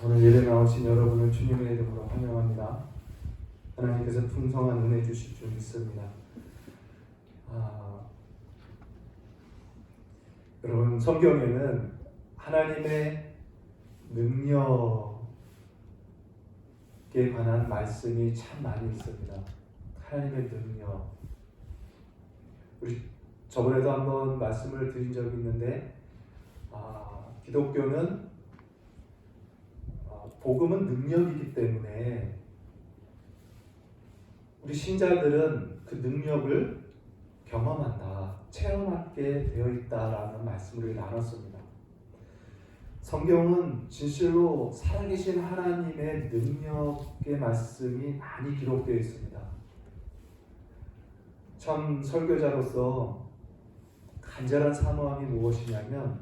오늘 예배 나오신 여러분을 주님의 이름으로 환영합니다. 하나님께서 풍성한 은혜 주실 줄 믿습니다. 여러분, 성경에는 하나님의 능력에 관한 말씀이 참 많이 있습니다. 하나님의 능력. 우리 저번에도 한번 말씀을 드린 적이 있는데, 기독교는 복음은 능력이기 때문에 우리 신자들은 그 능력을 경험한다, 체험하게 되어 있다라는 말씀을 나눴습니다. 성경은 진실로 살아계신 하나님의 능력의 말씀이 많이 기록되어 있습니다. 참 설교자로서 간절한 사모함이 무엇이냐면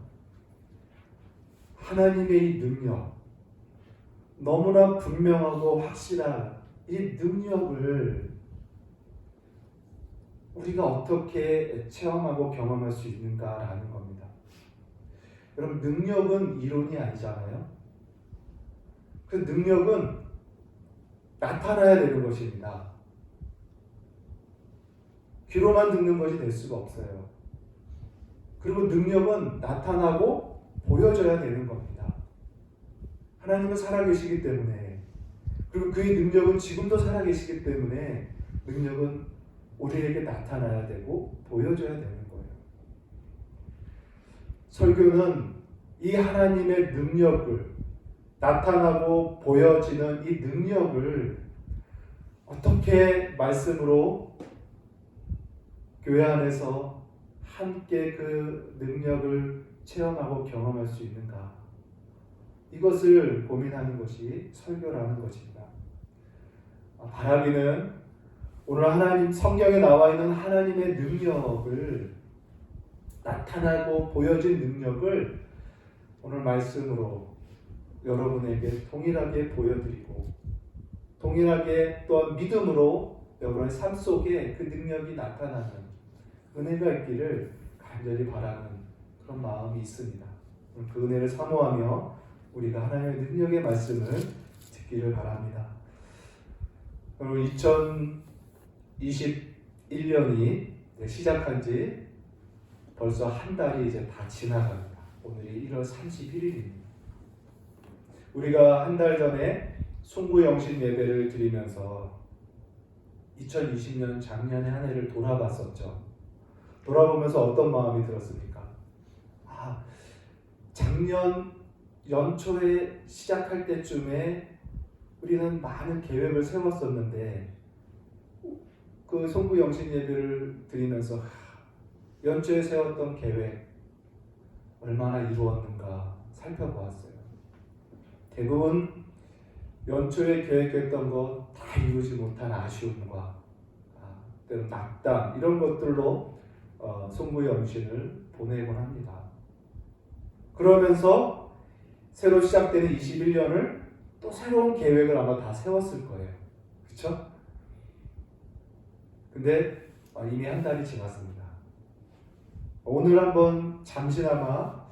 하나님의 이 능력, 너무나 분명하고 확실한 이 능력을 우리가 어떻게 체험하고 경험할 수 있는가라는 겁니다. 여러분, 능력은 이론이 아니잖아요. 그 능력은 나타나야 되는 것입니다. 귀로만 듣는 것이 될 수가 없어요. 그리고 능력은 나타나고 보여져야 되는 겁니다. 하나님은 살아계시기 때문에, 그리고 그의 능력은 지금도 살아계시기 때문에 능력은 우리에게 나타나야 되고 보여져야 되는 거예요. 설교는 이 하나님의 능력을, 나타나고 보여지는 이 능력을 어떻게 말씀으로 교회 안에서 함께 그 능력을 체험하고 경험할 수 있는가, 이것을 고민하는 것이 설교라는 것입니다. 바라기는 오늘 하나님 성경에 나와 있는 하나님의 능력을, 나타나고 보여진 능력을 오늘 말씀으로 여러분에게 동일하게 보여드리고, 동일하게 또한 믿음으로 여러분의 삶 속에 그 능력이 나타나는 은혜가 있기를 간절히 바라는 그런 마음이 있습니다. 그 은혜를 사모하며 우리가 하나님의 능력의 말씀을 듣기를 바랍니다. 여러분, 2021년이 시작한 지 벌써 한 달이 이제 다 지나갑니다. 오늘이 1월 31일입니다. 우리가 한 달 전에 송구영신 예배를 드리면서 2020년 작년의 한 해를 돌아봤었죠. 돌아보면서 어떤 마음이 들었습니까? 작년 연초에 시작할 때쯤에 우리는 많은 계획을 세웠었는데, 그 송구영신 예배를 드리면서 연초에 세웠던 계획 얼마나 이루었는가 살펴보았어요. 대부분 연초에 계획했던 것 다 이루지 못한 아쉬움과 때론 낙담, 이런 것들로 송구영신을 보내곤 합니다. 그러면서 새로 시작되는 21년을 또 새로운 계획을 아마 다 세웠을 거예요. 그렇죠? 근데 이미 한 달이 지났습니다. 오늘 한번 잠시나마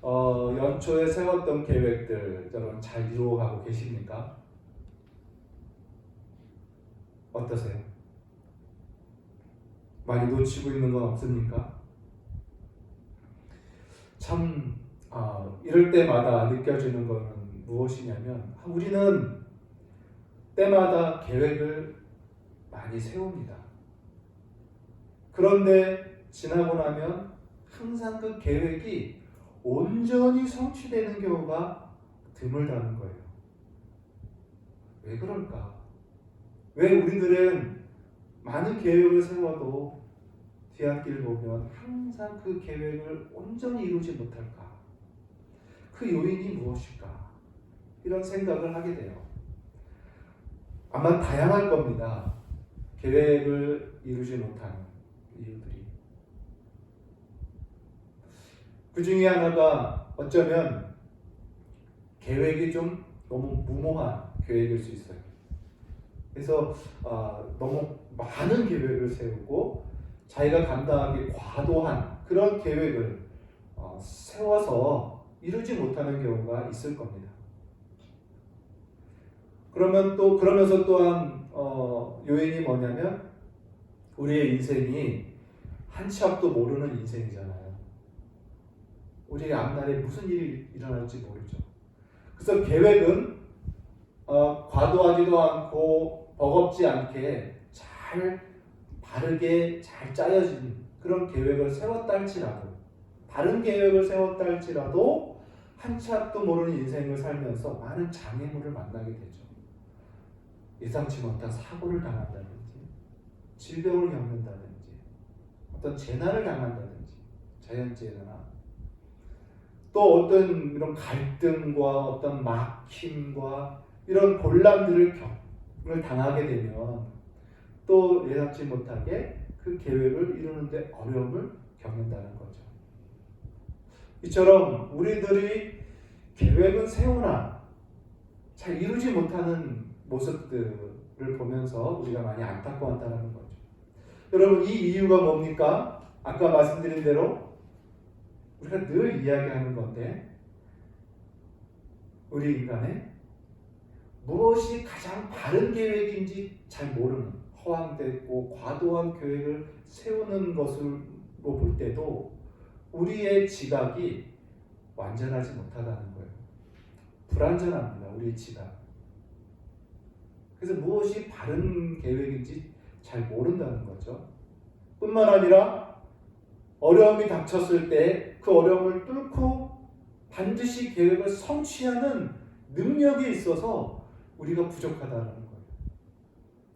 연초에 세웠던 계획들 여러분 잘 이루어가고 계십니까? 어떠세요? 많이 놓치고 있는 건 없습니까? 참 이럴 때마다 느껴지는 것은 무엇이냐면, 우리는 때마다 계획을 많이 세웁니다. 그런데 지나고 나면 항상 그 계획이 온전히 성취되는 경우가 드물다는 거예요. 왜 그럴까? 왜 우리들은 많은 계획을 세워도 뒤앞길 보면 항상 그 계획을 온전히 이루지 못할까? 그 요인이 무엇일까? 이런 생각을 하게 돼요. 아마 다양할 겁니다. 계획을 이루지 못하는 이유들이. 그 중에 하나가 어쩌면 계획이 좀 너무 무모한 계획일 수 있어요. 그래서 너무 많은 계획을 세우고 자기가 감당하기 과도한 그런 계획을 세워서 이루지 못하는 경우가 있을 겁니다. 그러면서 또한 요인이 뭐냐면 우리의 인생이 한 치 앞도 모르는 인생이잖아요. 우리의 앞날에 무슨 일이 일어날지 모르죠. 그래서 계획은 과도하지도 않고 버겁지 않게 잘 바르게 잘 짜여진 그런 계획을 세웠다 할지라도, 바른 계획을 세웠다 할지라도 한 치 앞도 모르는 인생을 살면서 많은 장애물을 만나게 되죠. 예상치 못한 사고를 당한다든지, 질병을 겪는다든지, 어떤 재난을 당한다든지, 자연재해나 또 어떤 이런 갈등과 어떤 막힘과 이런 곤란들을 당하게 되면 또 예상치 못하게 그 계획을 이루는데 어려움을 겪는다는 거죠. 이처럼 우리들이 계획은 세우나 잘 이루지 못하는 모습들을 보면서 우리가 많이 안타까워한다는 거죠. 여러분, 이 이유가 뭡니까? 아까 말씀드린 대로 우리가 늘 이야기하는 건데, 우리 인간의 무엇이 가장 바른 계획인지 잘 모르는, 허황되고 과도한 계획을 세우는 것으로 볼 때도 우리의 지각이 완전하지 못하다는 거예요. 불완전합니다, 우리의 지각. 그래서 무엇이 바른 계획인지 잘 모른다는 거죠. 뿐만 아니라 어려움이 닥쳤을 때 그 어려움을 뚫고 반드시 계획을 성취하는 능력이 있어서 우리가 부족하다는 거예요.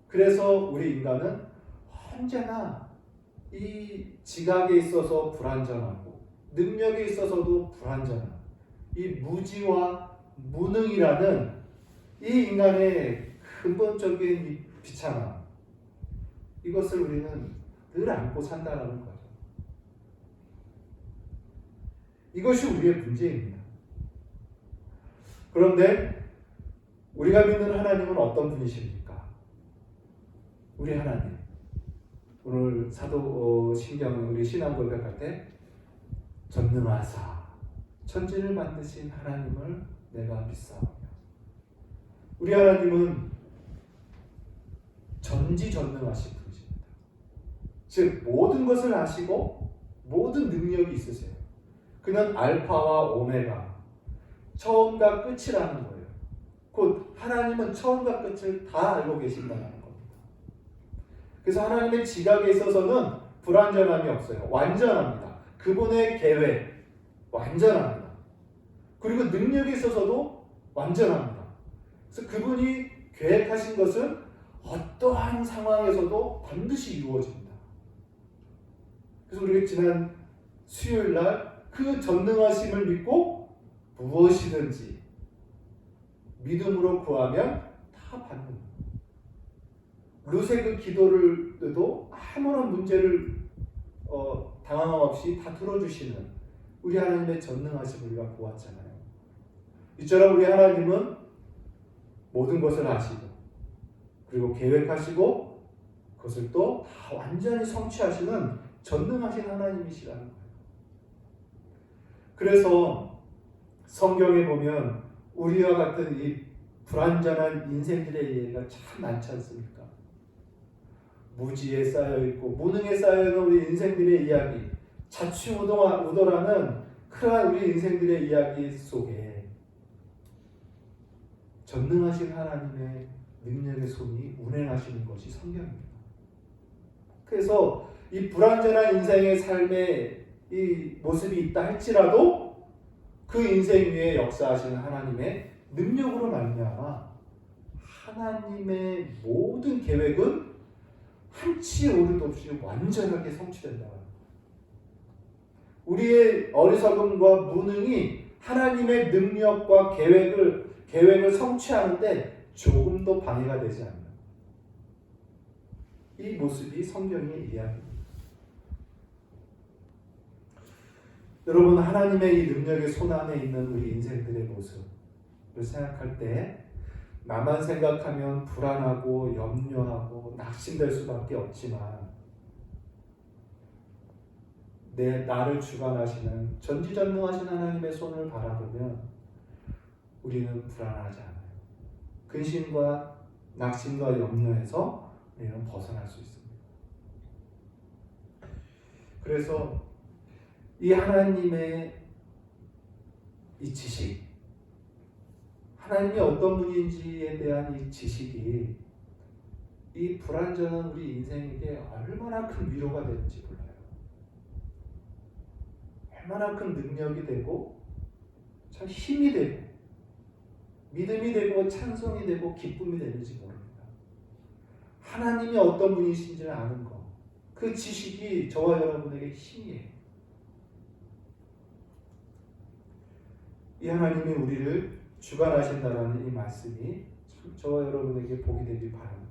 그래서 우리 인간은 언제나 이 지각에 있어서 불완전하고 능력에 있어서도 불완전한 이 무지와 무능이라는 이 인간의 근본적인 이 비참함, 이것을 우리는 늘 안고 산다는 거죠. 이것이 우리의 문제입니다. 그런데 우리가 믿는 하나님은 어떤 분이십니까? 우리 하나님. 오늘 사도신경 우리 신앙 고백할 때 전능하사 천지를 만드신 하나님을 내가 믿사오며. 우리 하나님은 전지전능하신 분이십니다. 즉 모든 것을 아시고 모든 능력이 있으세요. 그는 알파와 오메가, 처음과 끝이라는 거예요. 곧 하나님은 처음과 끝을 다 알고 계신다는 겁니다. 그래서 하나님의 지각에 있어서는 불완전함이 없어요. 완전합니다. 그분의 계획 완전합니다. 그리고 능력에 있어서도 완전합니다. 그래서 그분이 계획하신 것은 어떠한 상황에서도 반드시 이루어집니다. 그래서 우리가 지난 수요일 날 그 전능하심을 믿고 무엇이든지 믿음으로 구하면 다 받는. 룻의 그 기도를도 아무런 문제를 당황 없이 다 들어주시는 우리 하나님의 전능하심을 우리가 보았잖아요. 이처럼 우리 하나님은 모든 것을 아시고 그리고 계획하시고 그것을 또 다 완전히 성취하시는 전능하신 하나님이시라는 거예요. 그래서 성경에 보면 우리와 같은 이 불완전한 인생들의 이해가 참 많지 않습니까? 무지에 쌓여있고 무능에 쌓여있는 우리 인생들의 이야기, 자취우돌하는 그러한 우리 인생들의 이야기 속에 전능하신 하나님의 능력의 손이 운행하시는 것이 성경입니다. 그래서 이 불완전한 인생의 삶의 이 모습이 있다 할지라도 그 인생 위에 역사하시는 하나님의 능력으로 말미암아 하나님의 모든 계획은 한치의 오류도 없이 완전하게 성취된다. 우리의 어리석음과 무능이 하나님의 능력과 계획을 성취하는데 조금도 방해가 되지 않는 이 모습이 성경의 이야기입니다. 여러분, 하나님의 이 능력의 손 안에 있는 우리 인생들의 모습을 생각할 때 나만 생각하면 불안하고 염려하고 낙심될 수밖에 없지만 나를 주관하시는 전지전능하신 하나님의 손을 바라보면 우리는 불안하지 않아요. 근심과 낙심과 염려에서 우리는 벗어날 수 있습니다. 그래서 이 하나님의 이 지식, 하나님이 어떤 분인지에 대한 이 지식이 이 불완전한 우리 인생에게 얼마나 큰 위로가 되는지 몰라요. 얼마나 큰 능력이 되고 참 힘이 되고 믿음이 되고 찬송이 되고 기쁨이 되는지 모릅니다. 하나님이 어떤 분이신지를 아는 것, 그 지식이 저와 여러분에게 힘이에요. 이 하나님이 우리를 주관하신다라는 이 말씀이 저와 여러분에게 복이 되길 바랍니다.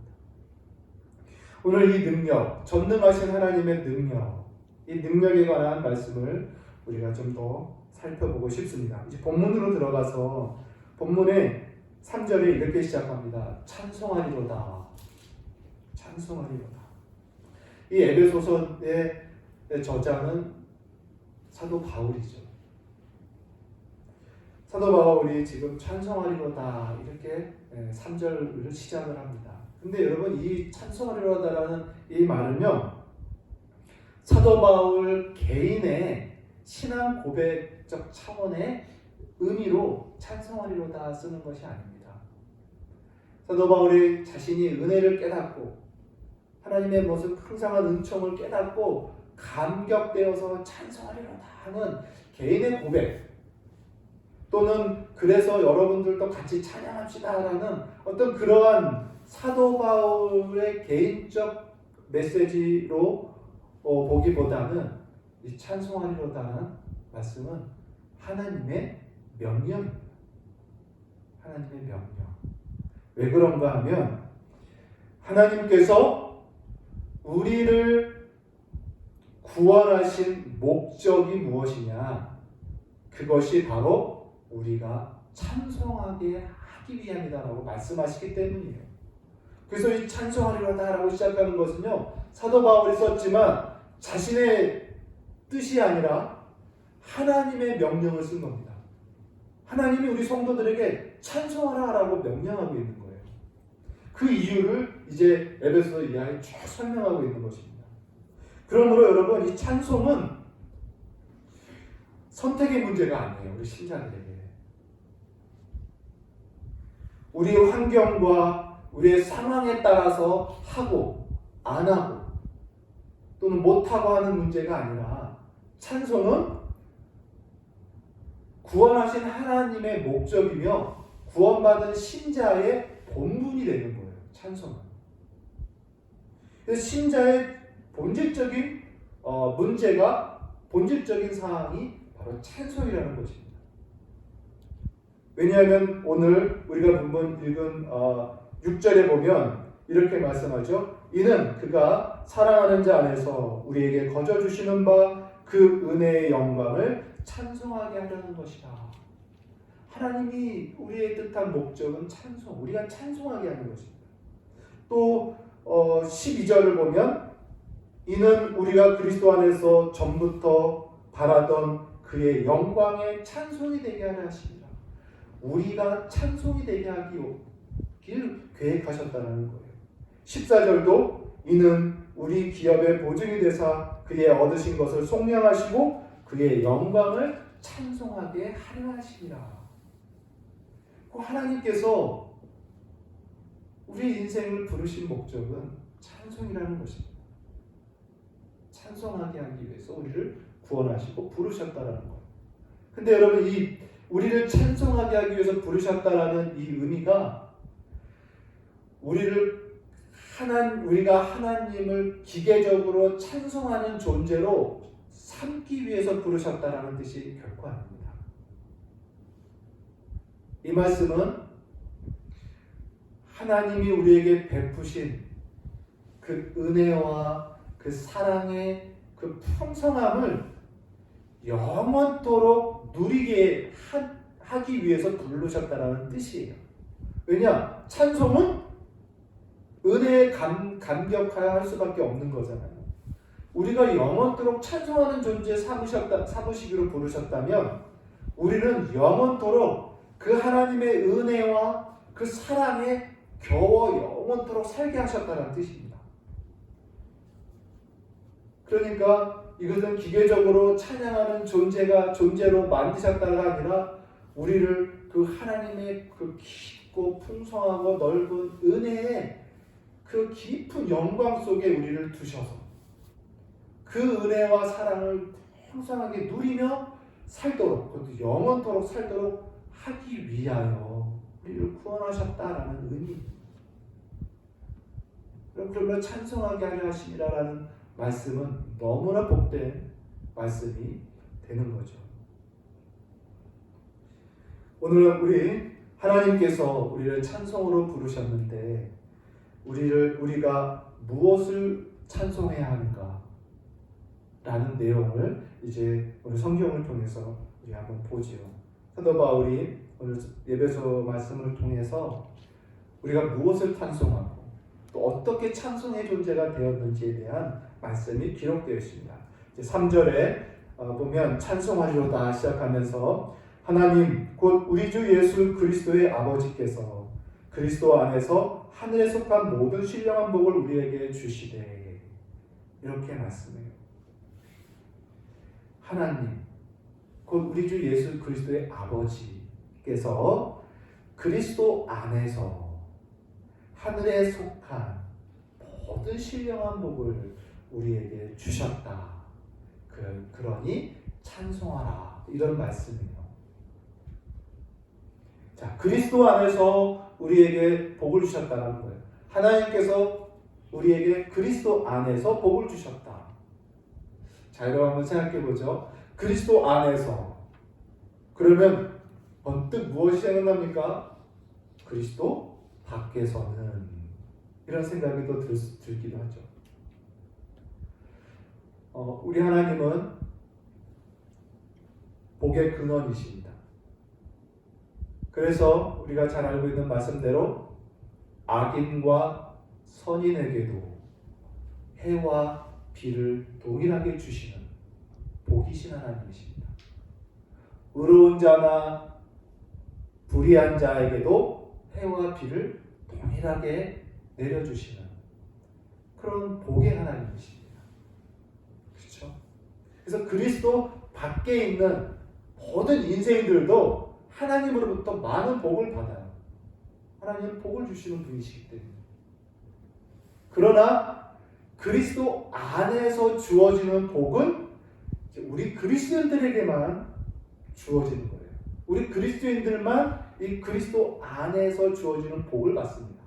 오늘 이 능력, 전능하신 하나님의 능력, 이 능력에 관한 말씀을 우리가 좀 더 살펴보고 싶습니다. 이제 본문으로 들어가서 본문의 3절에 이렇게 시작합니다. 찬송하리로다. 찬송하리로다. 이 에베소서의 저자는 사도 바울이죠. 사도 바울이 지금 찬송하리로다 이렇게 3절을 시작을 합니다. 근데 여러분 이 찬송하리로다라는 이 말은요, 사도 바울 개인의 신앙 고백적 차원의 의미로 찬송하리로다 쓰는 것이 아닙니다. 사도 바울이 자신이 은혜를 깨닫고 하나님의 모습 풍성한 은총을 깨닫고 감격되어서 찬송하리로다 하는 개인의 고백, 또는 그래서 여러분들도 같이 찬양합시다라는 어떤 그러한 사도 바울의 개인적 메시지로 보기보다는 이 찬송하리로다는 말씀은 하나님의 명령입니다. 하나님의 명령. 왜 그런가 하면 하나님께서 우리를 구원하신 목적이 무엇이냐? 그것이 바로 우리가 찬송하게 하기 위함이다라고 말씀하시기 때문이에요. 그래서 이 찬송하리로다라고 시작하는 것은요, 사도 바울이 썼지만 자신의 뜻이 아니라 하나님의 명령을 쓴 겁니다. 하나님이 우리 성도들에게 찬송하라라고 명령하고 있는 거예요. 그 이유를 이제 에베소서 이하에 쭉 설명하고 있는 것입니다. 그러므로 여러분, 이 찬송은 선택의 문제가 아니에요. 우리 신자들에게. 우리의 환경과 우리의 상황에 따라서 하고 안 하고 또는 못하고 하는 문제가 아니라, 찬송은 구원하신 하나님의 목적이며 구원받은 신자의 본분이 되는 거예요. 찬송은. 그래서 신자의 본질적인 문제가, 본질적인 사항이 바로 찬송이라는 것입니다. 왜냐하면 오늘 우리가 읽은 6절에 보면 이렇게 말씀하죠. 이는 그가 사랑하는 자 안에서 우리에게 거저 주시는 바 그 은혜의 영광을 찬송하게 하려는 것이다. 하나님이 우리의 뜻한 목적은 찬송, 우리가 찬송하게 하는 것입니다. 또 12절을 보면 이는 우리가 그리스도 안에서 전부터 바라던 그의 영광의 찬송이 되게 하려 하십니다. 우리가 찬송이 되게 하길 계획하셨다는 거예요. 14절도 이는 우리 기업의 보증이 되사 그의 얻으신 것을 속량하시고 그의 영광을 찬송하게 하려 하시리라. 하나님께서 우리 인생을 부르신 목적은 찬송이라는 것입니다. 찬송하게 하기 위해서 우리를 구원하시고 부르셨다라는 거예요. 근데 여러분, 이 우리를 찬송하게 하기 위해서 부르셨다라는 이 의미가 우리가 하나님을 기계적으로 찬송하는 존재로 삼기 위해서 부르셨다라는 뜻이 결코 아닙니다. 이 말씀은 하나님이 우리에게 베푸신 그 은혜와 그 사랑의 그 풍성함을 영원토록 누리게 하기 위해서 부르셨다라는 뜻이에요. 왜냐? 찬송은 은혜에 감격하여 할 수밖에 없는 거잖아요. 우리가 영원토록 찬송하는 존재 삼으시기로 부르셨다면 우리는 영원토록 그 하나님의 은혜와 그 사랑에 겨워 영원토록 살게 하셨다는 뜻입니다. 그러니까 이것은 기계적으로 찬양하는 존재로 만드셨다가 아니라 우리를 그 하나님의 그 깊고 풍성하고 넓은 은혜의 그 깊은 영광 속에 우리를 두셔서 그 은혜와 사랑을 풍성하게 누리며 살도록, 그것도 영원토록 살도록 하기 위하여 우리를 구원하셨다라는 의미입니다. 그러면 찬송하게 하려 하심이라는 말씀은 너무나 복된 말씀이 되는 거죠. 오늘 우리 하나님께서 우리를 찬송으로 부르셨는데 우리가 무엇을 찬송해야 하는가? 라는 내용을 이제 오늘 성경을 통해서 우리 한번 보지요. 사도 바울이 오늘 예배소 말씀을 통해서 우리가 무엇을 찬송하고 또 어떻게 찬송의 존재가 되었는지에 대한 말씀이 기록되어 있습니다. 3절에 보면 찬송하리로다 시작하면서 하나님 곧 우리 주 예수 그리스도의 아버지께서 그리스도 안에서 하늘에 속한 모든 신령한 복을 우리에게 주시되, 이렇게 말씀해요. 하나님 곧 우리 주 예수 그리스도의 아버지께서 그리스도 안에서 하늘에 속한 모든 신령한 복을 우리에게 주셨다. 그러니 찬송하라, 이런 말씀이에요. 자, 그리스도 안에서 우리에게 복을 주셨다는 거예요. 하나님께서 우리에게 그리스도 안에서 복을 주셨다. 자, 여러분 한번 생각해 보죠. 그리스도 안에서, 그러면 언뜻 무엇이 생각납니까? 그리스도 밖에서는, 이런 생각이 또 들기도 하죠. 우리 하나님은 복의 근원이십니다. 그래서 우리가 잘 알고 있는 말씀대로 악인과 선인에게도 해와 비를 동일하게 주시는 복이신 하나님이십니다. 의로운 자나 불의한 자에게도 해와 비를 동일하게 내려주시는 그런 복의 하나님이십니다. 그렇죠? 그래서 그리스도 밖에 있는 모든 인생들도 하나님으로부터 많은 복을 받아요. 하나님은 복을 주시는 분이시기 때문에. 그러나 그리스도 안에서 주어지는 복은 우리 그리스도인들에게만 주어지는 거예요. 우리 그리스도인들만 이 그리스도 안에서 주어지는 복을 받습니다.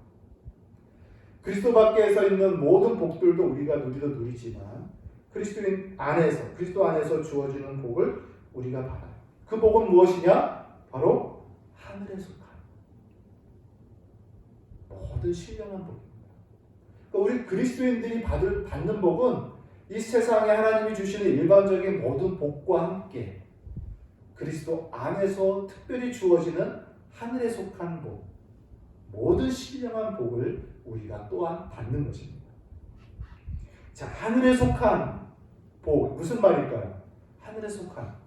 그리스도 밖에서 있는 모든 복들도 우리가 누리지만 그리스도 안에서 주어지는 복을 우리가 받아요. 그 복은 무엇이냐? 바로 하늘에 속한 모든 신령한 복입니다. 그러니까 우리 그리스도인들이 받는 복은 이 세상에 하나님이 주시는 일반적인 모든 복과 함께 그리스도 안에서 특별히 주어지는 하늘에 속한 복, 모든 신령한 복을 우리가 또한 받는 것입니다. 자, 하늘에 속한 복, 무슨 말일까요? 하늘에 속한,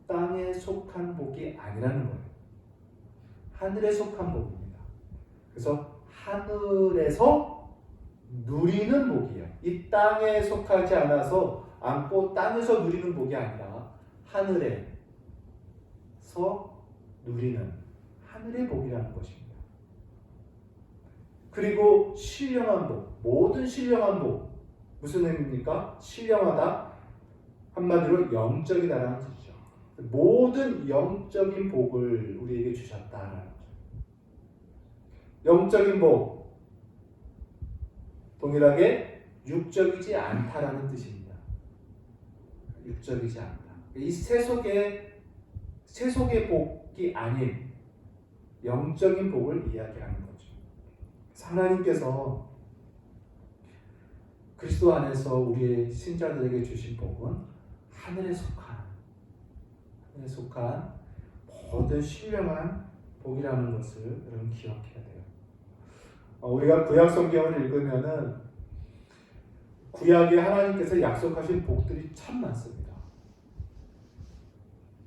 땅에 속한 복이 아니라는 거예요. 하늘에 속한 복입니다. 그래서 하늘에서 누리는 복이에요. 이 땅에 속하지 않고 땅에서 누리는 복이 아니라 하늘에서 누리는 하늘의 복이라는 것입니다. 그리고 신령한 복, 모든 신령한 복, 무슨 의미입니까? 신령하다, 한마디로 영적이다라는 뜻이죠. 모든 영적인 복을 우리에게 주셨다라는 거죠. 영적인 복, 동일하게 육적이지 않다라는 뜻입니다. 육적이지 않다. 이 세속의 복이 아닌 영적인 복을 이야기하는 거죠. 하나님께서 그리스도 안에서 우리의 신자들에게 주신 복은 하늘에 속한 모든 신령한 복이라는 것을 여러분 기억해야 돼요. 우리가 구약 성경을 읽으면은 구약에 하나님께서 약속하신 복들이 참 많습니다.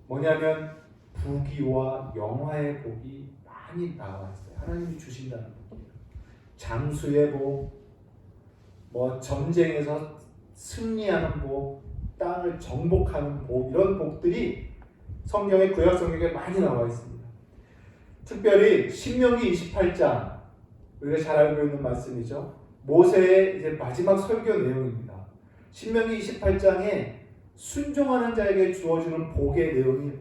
뭐냐면 부귀와 영화의 복이 많이 나와 있어요. 하나님이 주신다는 복이에요. 장수의 복, 뭐 전쟁에서 승리하는 복, 땅을 정복하는 복, 이런 복들이 성경의 구약 성경에 많이 나와 있습니다. 특별히 신명기 28장, 우리가 잘 알고 있는 말씀이죠. 모세의 이제 마지막 설교 내용입니다. 신명기 28장에 순종하는 자에게 주어지는 복의 내용이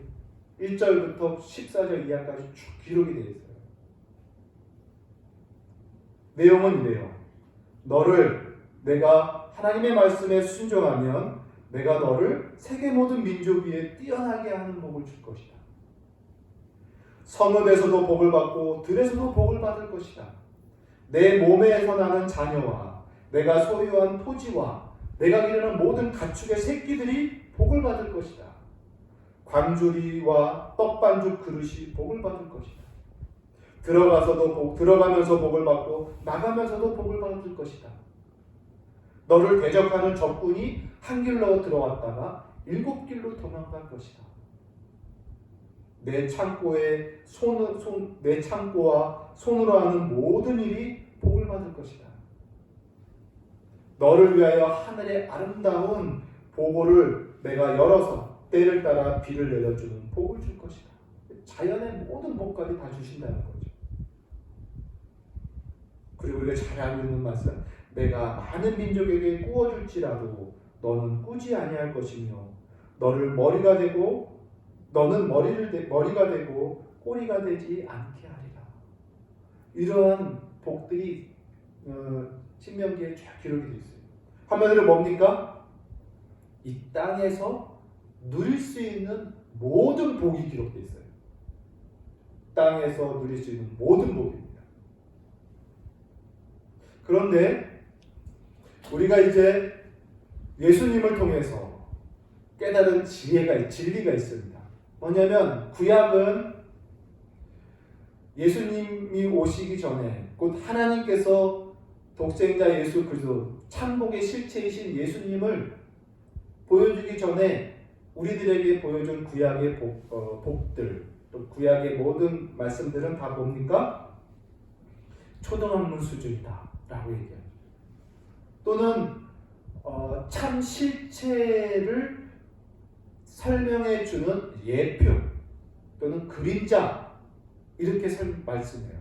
1절부터 14절 이하까지 쭉 기록이 되어 있어요. 내용은 이래요. 너를 내가 하나님의 말씀에 순종하면 내가 너를 세계 모든 민족 위에 뛰어나게 하는 복을 줄 것이다. 성읍에서도 복을 받고 들에서도 복을 받을 것이다. 내 몸에서 나는 자녀와 내가 소유한 토지와 내가 기르는 모든 가축의 새끼들이 복을 받을 것이다. 관주리와 떡반죽 그릇이 복을 받을 것이다. 들어가면서 복을 받고 나가면서도 복을 받을 것이다. 너를 대적하는 적군이 한 길로 들어왔다가 7길로 도망갈 것이다. 내 창고와 손으로 하는 모든 일이 복을 받을 것이다. 너를 위하여 하늘의 아름다운 보고를 내가 열어서 때를 따라 비를 내려주는 복을 줄 것이다. 자연의 모든 복까지 다 주신다는 거죠. 그리고 우리가 잘 알고 있는 말씀, 내가 많은 민족에게 꾸어줄지라도 너는 꾸지 아니할 것이며 너는 머리가 되고 꼬리가 되지 않게 하리라. 이러한 복들이 신명기에 쫙 기록이 되어 있어요. 한마디로 뭡니까? 이 땅에서 누릴 수 있는 모든 복이 기록되어 있어요. 땅에서 누릴 수 있는 모든 복입니다. 그런데 우리가 이제 예수님을 통해서 깨달은 진리가 있습니다. 뭐냐면 구약은 예수님이 오시기 전에 곧 하나님께서 독생자 예수 그리스도 참복의 실체이신 예수님을 보여주기 전에 우리들에게 보여준 구약의 복들, 또 구약의 모든 말씀들은 다 뭡니까? 초등학문 수준이다 라고 얘기합니다. 또는 참 실체를 설명해 주는 예표 또는 그림자, 이렇게 말씀해요.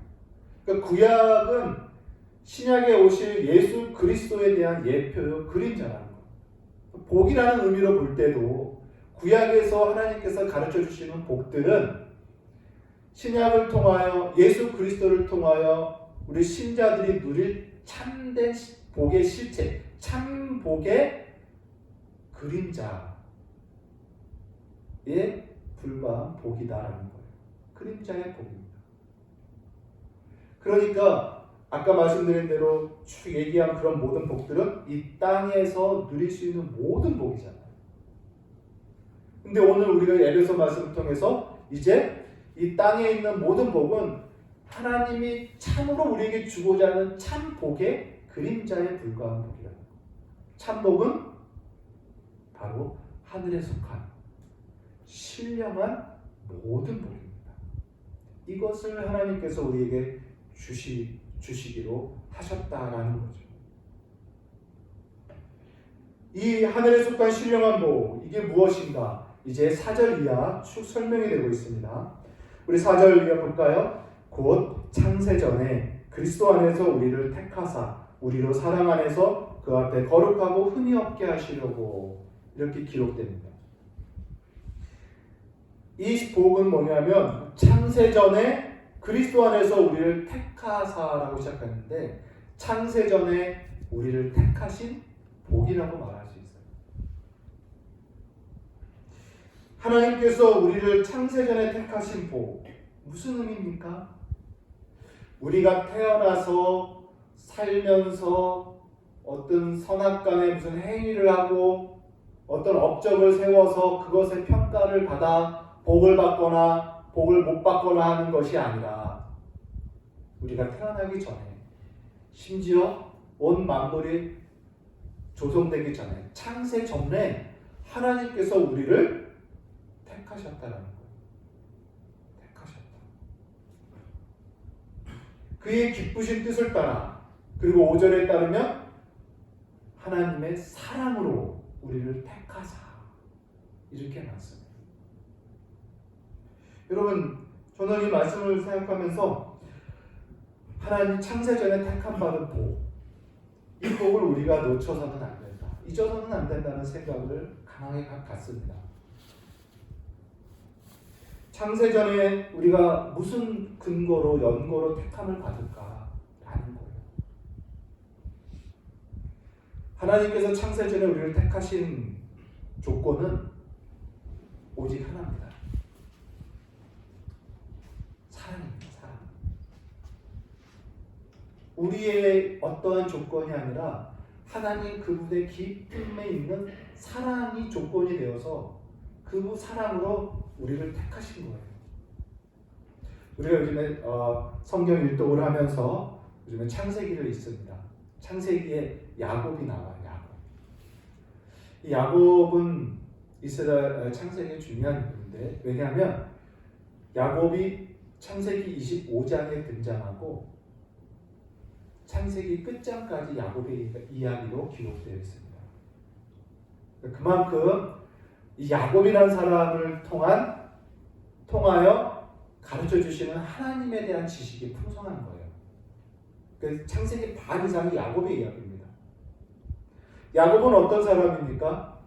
그러니까 구약은 신약에 오실 예수 그리스도에 대한 예표요, 그림자라는 거예요. 복이라는 의미로 볼 때도 구약에서 하나님께서 가르쳐 주시는 복들은 신약을 통하여 예수 그리스도를 통하여 우리 신자들이 누릴 참된 복의 실체, 참 복의 그림자에 불과한 복이다라는 거예요. 그림자의 복입니다. 그러니까 아까 말씀드린 대로 쭉 얘기한 그런 모든 복들은 이 땅에서 누릴 수 있는 모든 복이잖아요. 근데 오늘 우리가 에베소 말씀을 통해서 이제 이 땅에 있는 모든 복은 하나님이 참으로 우리에게 주고자 하는 참 복의 그림자에 불과한 복이라는 거예요. 참 복은 바로 하늘에 속한 신령한 모든 복입니다. 이것을 하나님께서 우리에게 주시기로 하셨다라는 거죠. 이 하늘에 속한 신령한 복, 이게 무엇인가? 이제 4절 이하 쭉 설명이 되고 있습니다. 우리 4절 이하 볼까요? 곧 창세전에 그리스도 안에서 우리를 택하사 우리로 사랑 안에서 그 앞에 거룩하고 흠이 없게 하시려고, 이렇게 기록됩니다. 이 복은 뭐냐면 창세전에 그리스도 안에서 우리를 택하사라고 시작했는데 창세전에 우리를 택하신 복이라고 말할 수 있어요. 하나님께서 우리를 창세전에 택하신 복, 무슨 의미입니까? 우리가 태어나서 살면서 어떤 선악간에 무슨 행위를 하고 어떤 업적을 세워서 그것의 평가를 받아 복을 받거나 복을 못 받거나 하는 것이 아니라 우리가 태어나기 전에, 심지어 온 만물이 조성되기 전에, 창세 전에 하나님께서 우리를 택하셨다는 거예요. 택하셨다. 그의 기쁘신 뜻을 따라, 그리고 5절에 따르면 하나님의 사랑으로 우리를 택하사, 이렇게 말씀합니다. 여러분, 저는 이 말씀을 생각하면서 하나님 창세전에 택함 받은 복, 이 복을 우리가 놓쳐서는 안 된다, 잊어서는 안 된다는 생각을 강하게 갖습니다. 창세전에 우리가 무슨 근거로, 연고로 택함을 받을까라는 거예요. 하나님께서 창세전에 우리를 택하신 조건은 오직 하나입니다. 사랑입니다. 사랑. 우리의 어떠한 조건이 아니라 하나님 그분의 깊음에 있는 사랑이 조건이 되어서 그 사랑으로 우리를 택하신 거예요. 우리가 요즘에 성경 일독을 하면서 요즘에 창세기를 읽습니다. 창세기에 야곱이 나와요. 이 야곱은 이스라엘 창세기의 중요한 인물인데, 왜냐하면 야곱이 창세기 25장에 등장하고 창세기 끝장까지 야곱의 이야기로 기록되어 있습니다. 그만큼 이 야곱이라는 사람을 통하여 가르쳐 주시는 하나님에 대한 지식이 풍성한 거예요. 그래서 창세기 반 이상이 야곱의 이야기입니다. 야곱은 어떤 사람입니까?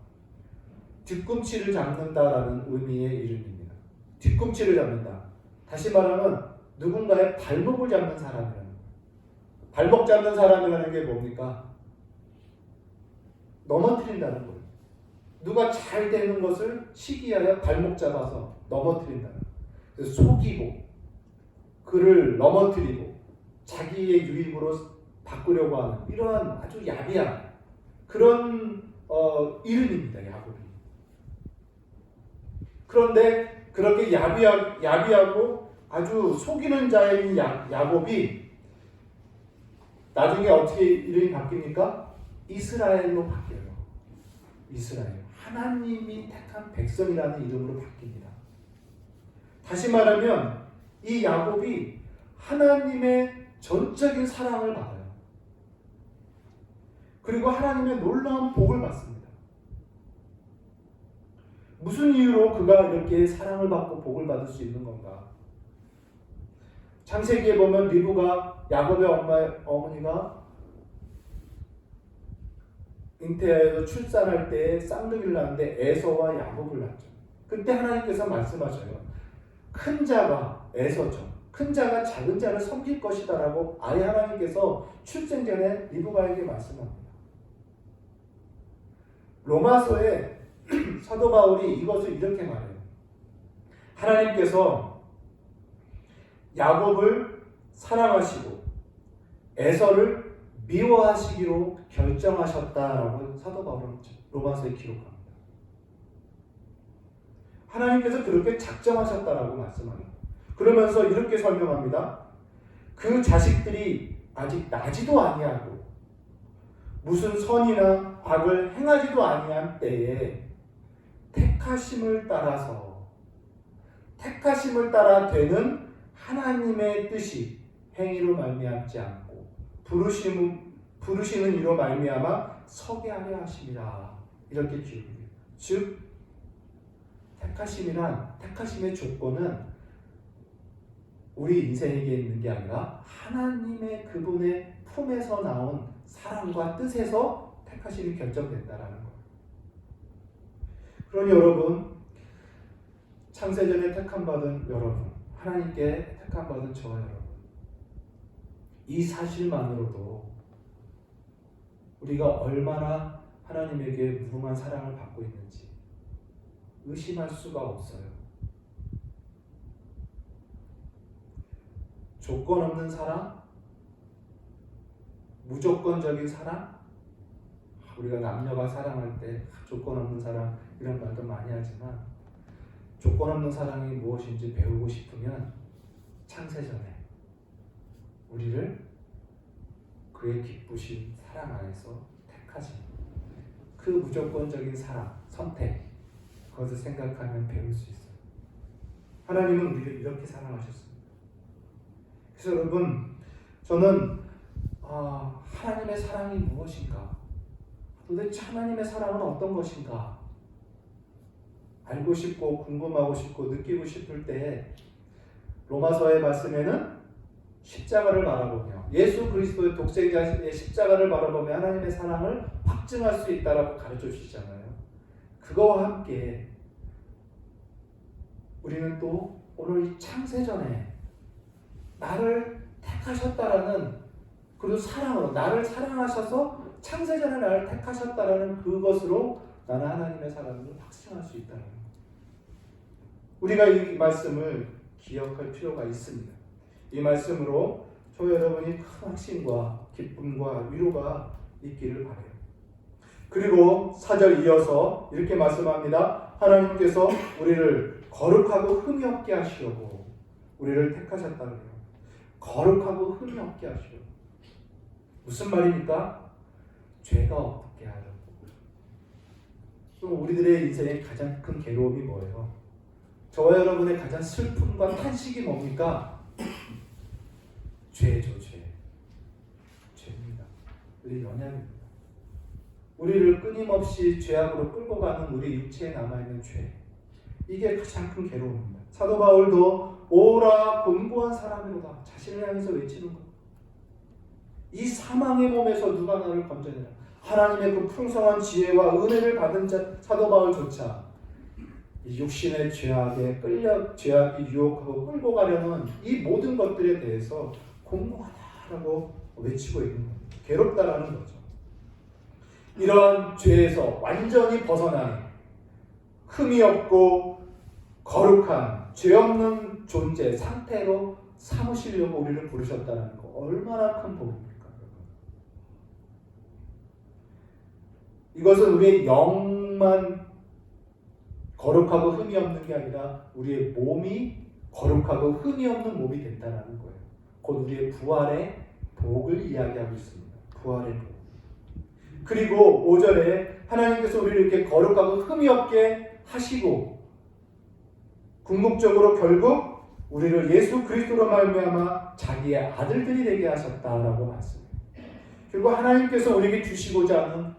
뒤꿈치를 잡는다라는 의미의 이름입니다. 뒤꿈치를 잡는다. 다시 말하면 누군가의 발목을 잡는 사람이라는 거예요. 발목 잡는 사람이라는 게 뭡니까? 넘어뜨린다는 거예요. 누가 잘 되는 것을 시기하여 발목 잡아서 넘어뜨린다는 거예요. 그래서 속이고 그를 넘어뜨리고 자기의 유익으로 바꾸려고 하는 이러한 아주 야비한 그런 이름입니다. 야곱이. 그런데 그렇게 야비하고 아주 속이는 자인 야곱이 나중에 어떻게 이름이 바뀝니까? 이스라엘로 바뀌어요. 이스라엘. 하나님이 택한 백성이라는 이름으로 바뀝니다. 다시 말하면 이 야곱이 하나님의 전적인 사랑을 받아요. 그리고 하나님의 놀라운 복을 받습니다. 무슨 이유로 그가 이렇게 사랑을 받고 복을 받을 수 있는 건가? 창세기에 보면 리브가 야곱의 어머니가 잉태하여서 출산할 때 쌍둥이를 낳는데 에서와 야곱을 낳죠. 그때 하나님께서 말씀하셔요. 큰 자가 에서죠. 큰 자가 작은 자를 섬길 것이다 라고 아예 하나님께서 출생 전에 리브가에게 말씀합니다. 로마서에 사도 바울이 이것을 이렇게 말해요. 하나님께서 야곱을 사랑하시고 에서를 미워하시기로 결정하셨다라고 사도 바울은 로마서에 기록합니다. 하나님께서 그렇게 작정하셨다라고 말씀합니다. 그러면서 이렇게 설명합니다. 그 자식들이 아직 나지도 아니하고 무슨 선이나 악을 행하지도 아니한 때에 택하심을 따라 되는 하나님의 뜻이 행위로 말미암지 않고 부르시는 이로 말미암아 서게 하려 하심이라, 이렇게 기록합니다. 즉 택하심의 조건은 우리 인생에게 있는 게 아니라 하나님의 그분의 품에서 나온 사랑과 뜻에서 택하심이 결정된다라는 거예요. 그러니 여러분, 창세전에 택함받은 여러분, 하나님께 택함받은 저와 여러분, 이 사실만으로도 우리가 얼마나 하나님에게 무궁한 사랑을 받고 있는지 의심할 수가 없어요. 조건 없는 사랑, 무조건적인 사랑, 우리가 남녀가 사랑할 때 조건 없는 사랑 이런 말도 많이 하지만 조건 없는 사랑이 무엇인지 배우고 싶으면 창세전에 우리를 그의 기쁘신 사랑 안에서 택하신 그 무조건적인 사랑, 선택, 그것을 생각하면 배울 수 있어요. 하나님은 우리를 이렇게 사랑하셨습니다. 그래서 여러분, 저는 하나님의 사랑이 무엇인가? 도대체 하나님의 사랑은 어떤 것인가? 알고 싶고 궁금하고 싶고 느끼고 싶을 때 로마서의 말씀에는 십자가를 바라보며 예수 그리스도의 독생자의 십자가를 바라보며 하나님의 사랑을 확증할 수 있다라고 가르쳐 주시잖아요. 그거와 함께 우리는 또 오늘 이 창세전에 나를 택하셨다라는, 그리고 사랑으로 나를 사랑하셔서 창세전에 나를 택하셨다라는 그것으로 나는 하나님의 사랑을 확증할 수 있다는 것. 우리가 이 말씀을 기억할 필요가 있습니다. 이 말씀으로 저와 여러분이 큰 확신과 기쁨과 위로가 있기를 바라요. 그리고 4절 이어서 이렇게 말씀합니다. 하나님께서 우리를 거룩하고 흠이 없게 하시려고 우리를 택하셨다는 거예요. 거룩하고 흠이 없게 하시려고. 무슨 말입니까? 죄가 없게 하려고. 그럼 우리들의 인생의 가장 큰 괴로움이 뭐예요? 저와 여러분의 가장 슬픔과 탄식이 뭡니까? 죄죠, 죄. 죄입니다. 우리 연약입니다. 우리를 끊임없이 죄악으로 끌고 가는 우리 육체에 남아있는 죄. 이게 가장 큰 괴로움입니다. 사도 바울도 오라 곤고한 사람이로다 자신을 향해서 외치는 것. 이 사망의 몸에서 누가 나를 건져내라. 하나님의 그 풍성한 지혜와 은혜를 받은 사도 바울조차 이 육신의 죄악에 죄악이 유혹하고 끌고 가려는 이 모든 것들에 대해서 공고하다라고 외치고 있는 겁니다. 괴롭다라는 거죠. 이러한 죄에서 완전히 벗어나는 흠이 없고 거룩한 죄 없는 존재 상태로 삼으시려고 우리를 부르셨다는 거 얼마나 큰 복입니까? 이것은 우리의 영만 거룩하고 흠이 없는 게 아니라 우리의 몸이 거룩하고 흠이 없는 몸이 된다는 거예요. 곧 우리의 부활의 복을 이야기하고 있습니다. 부활의 복. 그리고 5절에 하나님께서 우리를 이렇게 거룩하고 흠이 없게 하시고 궁극적으로 결국 우리를 예수 그리스도로 말미암아 자기의 아들들이 되게 하셨다라고 말씀해요. 결국 하나님께서 우리에게 주시고자 하는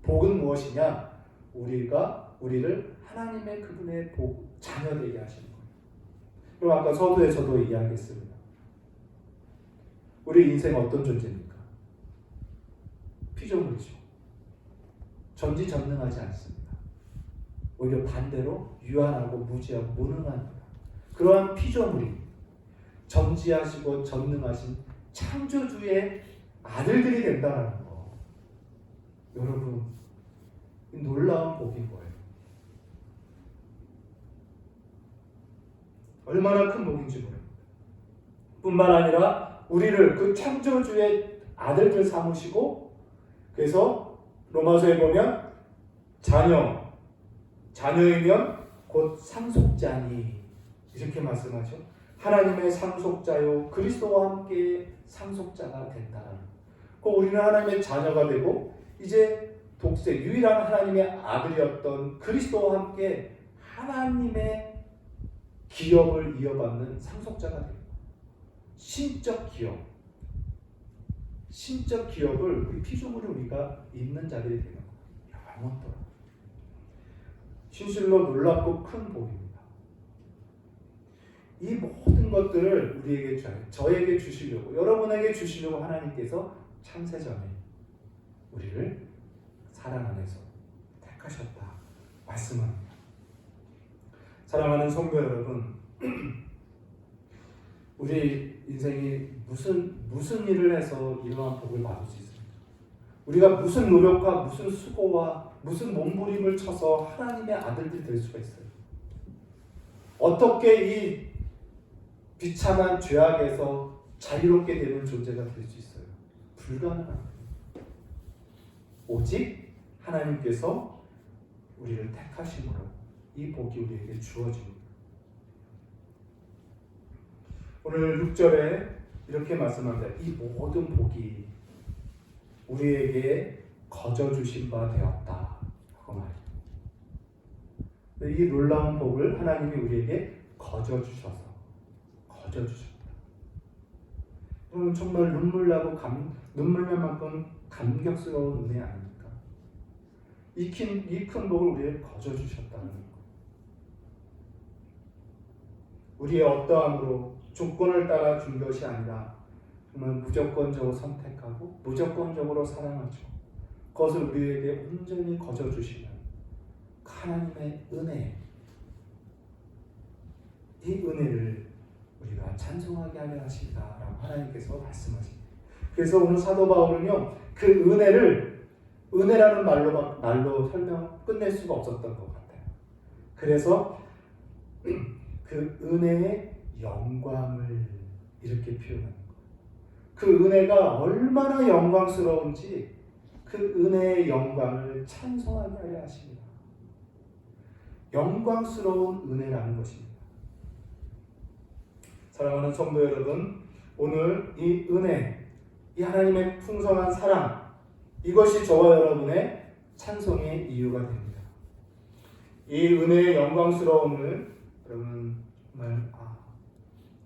복은 무엇이냐? 우리를 하나님의 그분의 복, 자녀 되게 하시는 거예요. 그럼 아까 서두에서도 이야기했습니다. 우리 인생 어떤 존재입니까? 피조물이죠. 전지전능하지 않습니다. 오히려 반대로 유한하고 무지하고 무능한 그러한 피조물이 전지하시고 전능하신 창조주의 아들들이 된다는 거. 여러분, 놀라운 복인 거예요. 얼마나 큰 복인지 모릅니다. 뿐만 아니라 우리를 그 창조주의 아들들 삼으시고, 그래서 로마서에 보면 자녀이면 곧 상속자니 이렇게 말씀하죠. 하나님의 상속자요 그리스도와 함께 상속자가 된다는 거. 우리는 하나님의 자녀가 되고 이제 유일한 하나님의 아들이었던 그리스도와 함께 하나님의 기업을 이어받는 상속자가 됩니다. 신적 기업을 우리 피조물이 우리가 있는 자들이 되는 거예요. 영원토록. 진실로 놀랍고 큰 복입니다. 이 모든 것들을 우리에게 저에게 주시려고, 여러분에게 주시려고 하나님께서 창세전에 우리를 사랑 안에서 택하셨다 말씀합니다. 사랑하는 성도 여러분, 우리 인생이 무슨 일을 해서 이러한 복을 받을 수 있습니까? 우리가 무슨 노력과 무슨 수고와 무슨 몸부림을 쳐서 하나님의 아들들이 될 수가 있어요? 어떻게 이 비참한 죄악에서 자유롭게 되는 존재가 될 수 있어요? 불가능합니다. 오직 하나님께서 우리를 택하심으로 이 복이 우리에게 주어집니다. 오늘 6절에 이렇게 말씀합니다. 이 모든 복이 우리에게 거저 주신 바 되었다 하고 말입니다. 이 놀라운 복을 하나님이 우리에게 거저 주셨다. 그러면 정말 눈물 날 만큼 감격스러운 은혜 아닙니까? 이 큰 복을 우리에게 거저 주셨다는 것. 우리의 어떠함으로 조건을 따라 준 것이 아니라 정말 무조건적으로 선택하고 무조건적으로 사랑하죠. 그것을 우리에게 온전히 거저 주시는 하나님의 은혜, 이 은혜를 우리가 찬송하게 하려 하시다라고 하나님께서 말씀하십니다. 그래서 오늘 사도 바울은요, 그 은혜라는 말로 끝낼 수가 없었던 것 같아요. 그래서 그 은혜의 영광을 이렇게 표현하는 거예요. 그 은혜가 얼마나 영광스러운지 그 은혜의 영광을 찬송하게 하려 하십니다. 영광스러운 은혜라는 것입니다. 사랑하는 성도 여러분, 오늘 이 은혜, 이 하나님의 풍성한 사랑, 이것이 저와 여러분의 찬송의 이유가 됩니다. 이 은혜의 영광스러움을 여러분 정말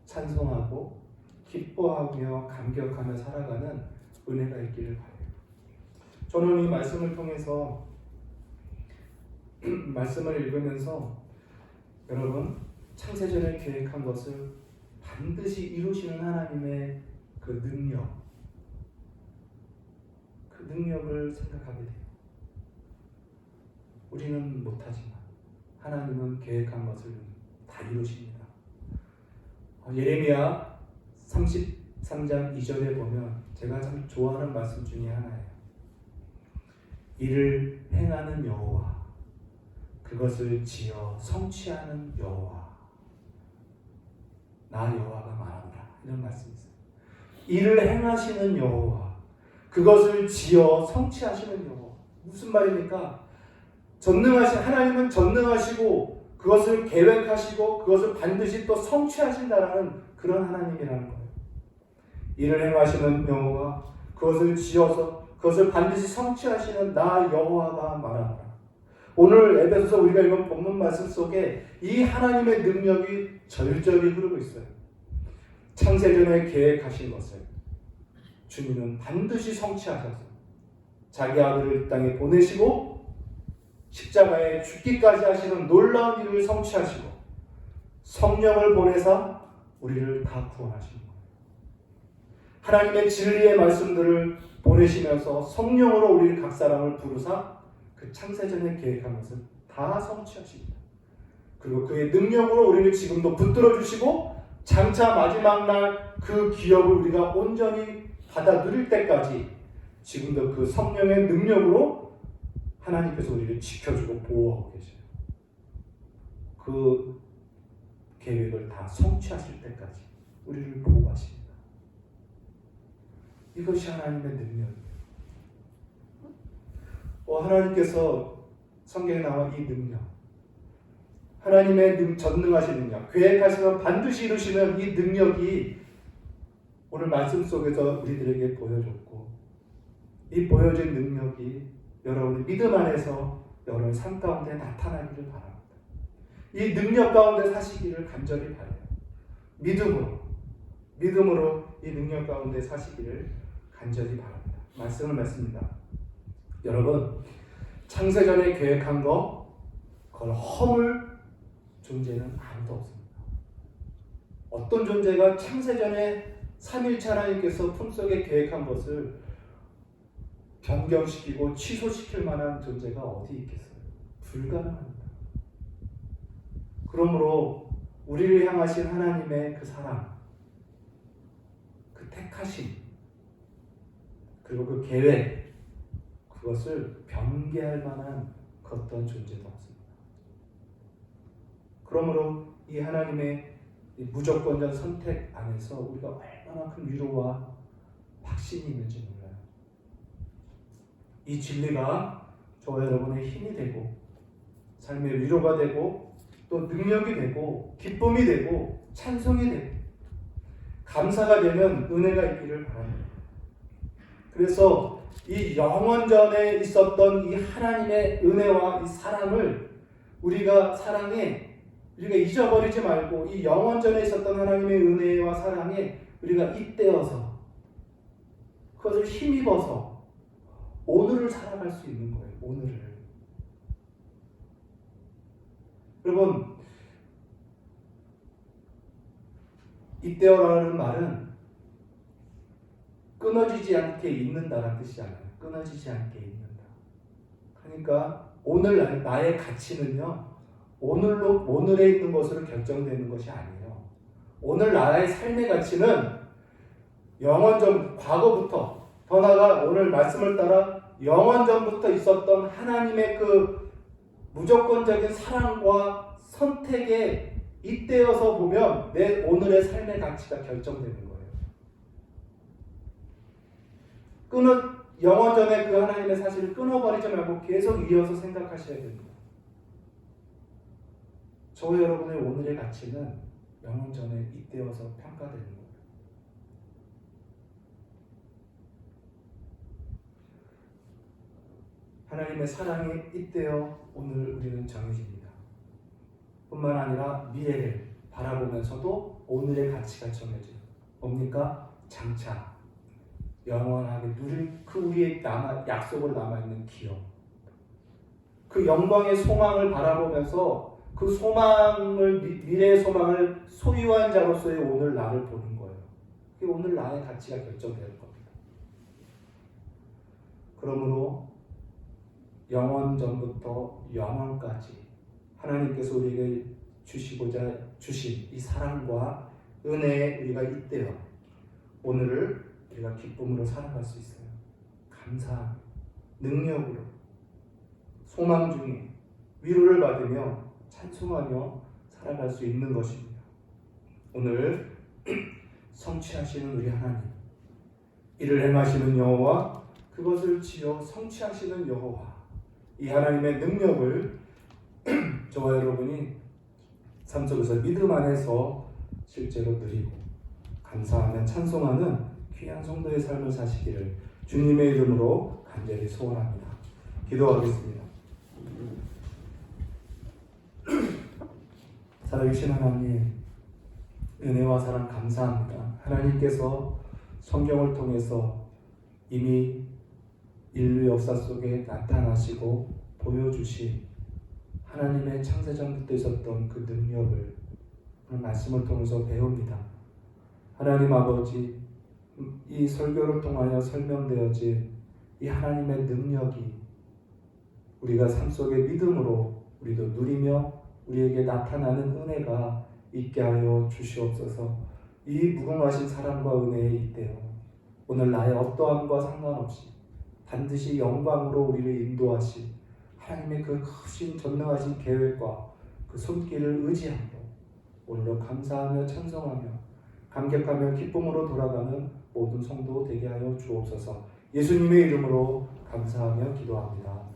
찬송하고 기뻐하며 감격하며 살아가는 은혜가 있기를 바라요. 저는 이 말씀을 통해서 말씀을 읽으면서 여러분 창세전에 계획한 것을 반드시 이루시는 하나님의 그 능력을 생각하게 돼요. 우리는 못하지만 하나님은 계획한 것을 다 이루십니다. 예레미야 33장 2절에 보면 제가 참 좋아하는 말씀 중에 하나예요. 이를 행하는 여호와, 그것을 지어 성취하는 여호와, 나 여호와가 말한다. 이런 말씀이 있어요. 이를 행하시는 여호와, 그것을 지어 성취하시는 여호와. 무슨 말입니까? 하나님은 전능하시고 그것을 계획하시고 그것을 반드시 또 성취하신다라는 그런 하나님이라는 거예요. 이를 행하시는 여호와, 그것을 지어서 그것을 반드시 성취하시는 나 여호와가 말하노라. 오늘 에베소서 우리가 읽은 본문 말씀 속에 이 하나님의 능력이 절절히 흐르고 있어요. 창세전에 계획하신 것을 주님은 반드시 성취하셔서 자기 아들을 이 땅에 보내시고 십자가에 죽기까지 하시는 놀라운 일을 성취하시고 성령을 보내사 우리를 다 구원하시는 거예요. 하나님의 진리의 말씀들을 보내시면서 성령으로 우리 각 사람을 부르사 그 창세전에 계획한 것을 다 성취하십니다. 그리고 그의 능력으로 우리를 지금도 붙들어 주시고 장차 마지막 날 그 기업을 우리가 온전히 받아 누릴 때까지 지금도 그 성령의 능력으로 하나님께서 우리를 지켜주고 보호하고 계셔요. 그 계획을 다 성취하실 때까지 우리를 보호하십니다. 이것이 하나님의 능력이에요. 하나님께서 성경에 나와 이 능력, 하나님의 전능하신 능력, 계획하시면 반드시 이루시는 이 능력이 오늘 말씀 속에서 우리들에게 보여줬고, 이 보여진 능력이 여러분의 믿음 안에서 여러분의 삶 가운데 나타나기를 바랍니다. 이 능력 가운데 사시기를 간절히 바라요. 믿음으로 이 능력 가운데 사시기를 간절히 바랍니다. 말씀을 맺습니다. 여러분, 창세전에 계획한 그걸 허물 존재는 아무도 없습니다. 어떤 존재가 창세전에 삼위일체 하나님께서 품속에 계획한 것을 변경시키고 취소시킬 만한 존재가 어디 있겠어요? 불가능합니다. 그러므로 우리를 향하신 하나님의 그 사랑, 그 택하심, 그리고 그 계획, 그것을 변개할 만한 그 어떤 존재도 없습니다. 그러므로 이 하나님의 이 무조건적 선택 안에서 우리가 얼마나 큰 위로와 확신이 있는지 몰라요. 이 진리가 저와 여러분의 힘이 되고 삶의 위로가 되고 또 능력이 되고 기쁨이 되고 찬송이 되고 감사가 되는 은혜가 있기를 바랍니다. 그래서 이 영원전에 있었던 이 하나님의 은혜와 이 사랑을 우리가 잊어버리지 말고 이 영원전에 있었던 하나님의 은혜와 사랑에 우리가 잇대어서 그것을 힘입어서 오늘을 살아갈 수 있는 거예요. 오늘을. 여러분, 이때어라는 말은 끊어지지 않게 있는다라는 뜻이 아니에요. 끊어지지 않게 있는다. 그러니까 오늘 나의 가치는요, 오늘에 있는 것으로 결정되는 것이 아니에요. 오늘 나의 삶의 가치는 영원전, 과거부터, 더 나아가 오늘 말씀을 따라 영원전부터 있었던 하나님의 그 무조건적인 사랑과 선택에 잇대어서 보면 내 오늘의 삶의 가치가 결정되는 거예요. 영원전의 그 하나님의 사실을 끊어버리지 말고 계속 이어서 생각하셔야 됩니다. 저와 여러분의 오늘의 가치는 영원전에 잇대어서 평가되는 거예요. 하나님의 사랑에 잇대어 오늘 우리는 정해집니다. 뿐만 아니라 미래를 바라보면서도 오늘의 가치가 정해져요. 뭡니까? 장차 영원하게 누릴 그 우리의 약속을 남아있는 기업, 그 영광의 소망을 바라보면서 그 소망을, 미래의 소망을 소유한 자로서의 오늘 나를 보는 거예요. 그게 오늘 나의 가치가 결정될 겁니다. 그러므로 영원 전부터 영원까지 하나님께서 우리에게 주시고자 주신 이 사랑과 은혜에 우리가 잇대어 오늘을 우리가 기쁨으로 살아갈 수 있어요. 감사하며, 능력으로, 소망 중에 위로를 받으며 찬송하며 살아갈 수 있는 것입니다. 오늘 성취하시는 우리 하나님, 이를 행하시는 여호와, 그것을 지어 성취하시는 여호와, 이 하나님의 능력을 저와 여러분이 삶 속에서 믿음 안에서 실제로 누리고 감사하며 찬송하는 귀한 성도의 삶을 사시기를 주님의 이름으로 간절히 소원합니다. 기도하겠습니다. 살아계신 하나님, 은혜와 사랑 감사합니다. 하나님께서 성경을 통해서 이미 인류 역사 속에 나타나시고 보여주신 하나님의 창세전부터 있었던 그 능력을 오늘 말씀을 통해서 배웁니다. 하나님 아버지, 이 설교를 통하여 설명되어진 이 하나님의 능력이 우리가 삶 속의 믿음으로 우리도 누리며 우리에게 나타나는 은혜가 있게 하여 주시옵소서. 이 무궁하신 사랑과 은혜에 잇대어 오늘 나의 어떠함과 상관없이 반드시 영광으로 우리를 인도하신 하나님의 그 크신 전능하신 계획과 그 손길을 의지함으로 오늘도 감사하며 찬송하며 감격하며 기쁨으로 돌아가는 모든 성도 되게 하여 주옵소서. 예수님의 이름으로 감사하며 기도합니다.